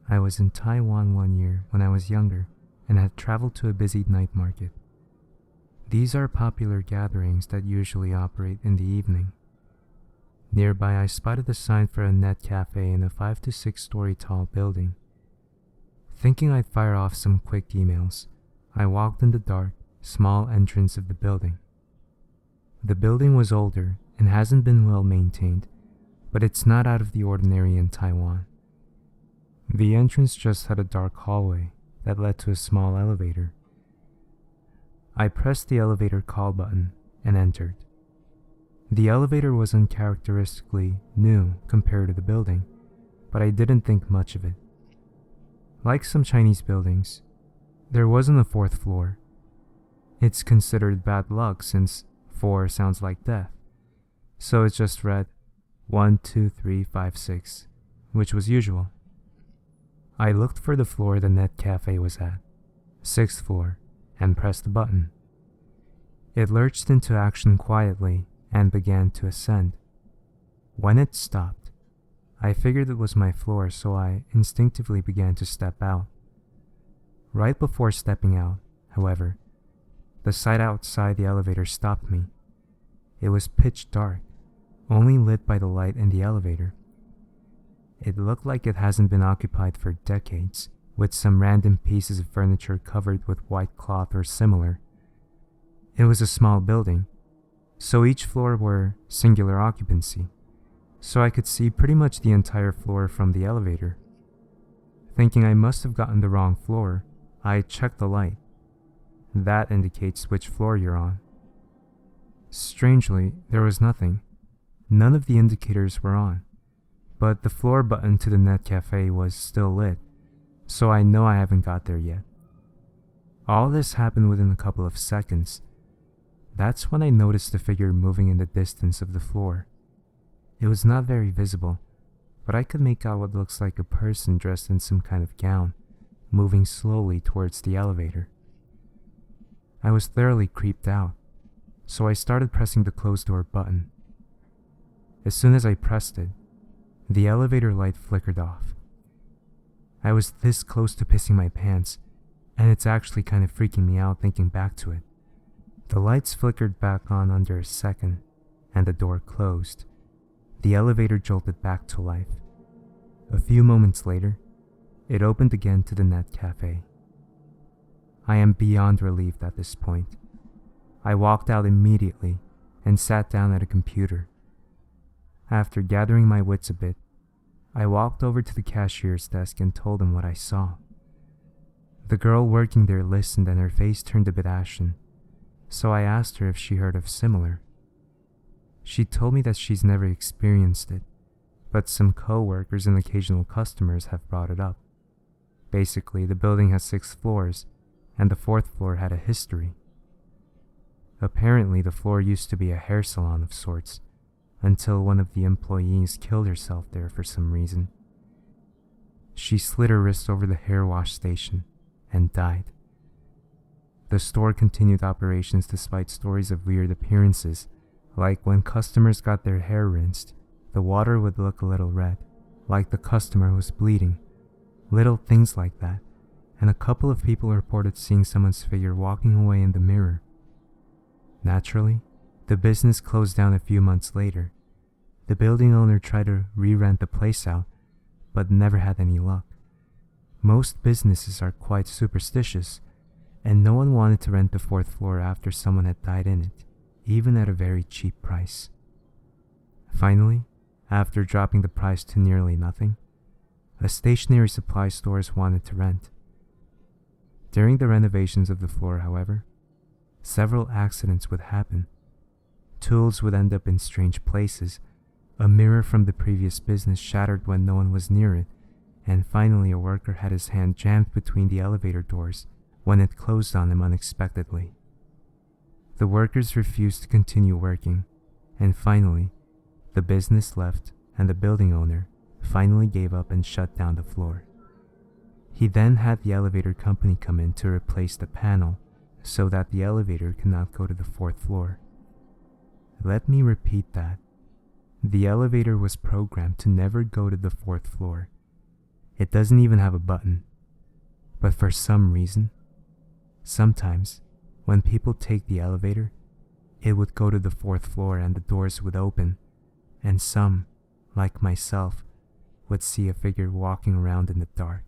I was in Taiwan one year when I was younger and had traveled to a busy night market. These are popular gatherings that usually operate in the evening. Nearby, I spotted a sign for a net cafe in a 5 to 6 story tall building. Thinking I'd fire off some quick emails, I walked in the dark, small entrance of the building. The building was older and hasn't been well maintained, but it's not out of the ordinary in Taiwan. The entrance just had a dark hallway that led to a small elevator. I pressed the elevator call button and entered. The elevator was uncharacteristically new compared to the building, but I didn't think much of it. Like some Chinese buildings, there wasn't a fourth floor. It's considered bad luck since 4 sounds like death, so it just read 1, 2, 3, 5, 6, which was usual. I looked for the floor the net cafe was at, 6th floor, and pressed the button. It lurched into action quietly and began to ascend. When it stopped, I figured it was my floor, so I instinctively began to step out. Right before stepping out, however, the sight outside the elevator stopped me. It was pitch dark, only lit by the light in the elevator. It looked like it hasn't been occupied for decades, with some random pieces of furniture covered with white cloth or similar. It was a small building, so each floor were singular occupancy, so I could see pretty much the entire floor from the elevator. Thinking I must have gotten the wrong floor, I checked the light. That indicates which floor you're on. Strangely, there was nothing. None of the indicators were on, but the floor button to the net cafe was still lit, so I know I haven't got there yet. All this happened within a couple of seconds. That's when I noticed the figure moving in the distance of the floor. It was not very visible, but I could make out what looks like a person dressed in some kind of gown, moving slowly towards the elevator. I was thoroughly creeped out, so I started pressing the closed door button. As soon as I pressed it, the elevator light flickered off. I was this close to pissing my pants, and it's actually kind of freaking me out thinking back to it. The lights flickered back on under a second, and the door closed. The elevator jolted back to life. A few moments later, it opened again to the net cafe. I am beyond relieved at this point. I walked out immediately and sat down at a computer. After gathering my wits a bit, I walked over to the cashier's desk and told him what I saw. The girl working there listened and her face turned a bit ashen, so I asked her if she heard of similar. She told me that she's never experienced it, but some co-workers and occasional customers have brought it up. Basically, the building has 6 floors, and the 4th floor had a history. Apparently, the floor used to be a hair salon of sorts, until one of the employees killed herself there for some reason. She slit her wrist over the hair wash station and died. The store continued operations despite stories of weird appearances, like when customers got their hair rinsed, the water would look a little red, like the customer was bleeding. Little things like that, and a couple of people reported seeing someone's figure walking away in the mirror. Naturally, the business closed down a few months later. The building owner tried to re-rent the place out, but never had any luck. Most businesses are quite superstitious, and no one wanted to rent the 4th floor after someone had died in it, even at a very cheap price. Finally, after dropping the price to nearly nothing, a stationery supply stores wanted to rent. During the renovations of the floor, however, several accidents would happen. Tools would end up in strange places, a mirror from the previous business shattered when no one was near it, and finally a worker had his hand jammed between the elevator doors when it closed on him unexpectedly. The workers refused to continue working, and finally, the business left and the building owner finally gave up and shut down the floor. He then had the elevator company come in to replace the panel so that the elevator could not go to the 4th floor. Let me repeat that. The elevator was programmed to never go to the 4th floor. It doesn't even have a button. But for some reason, sometimes when people take the elevator, it would go to the 4th floor and the doors would open, and some, like myself, would see a figure walking around in the dark.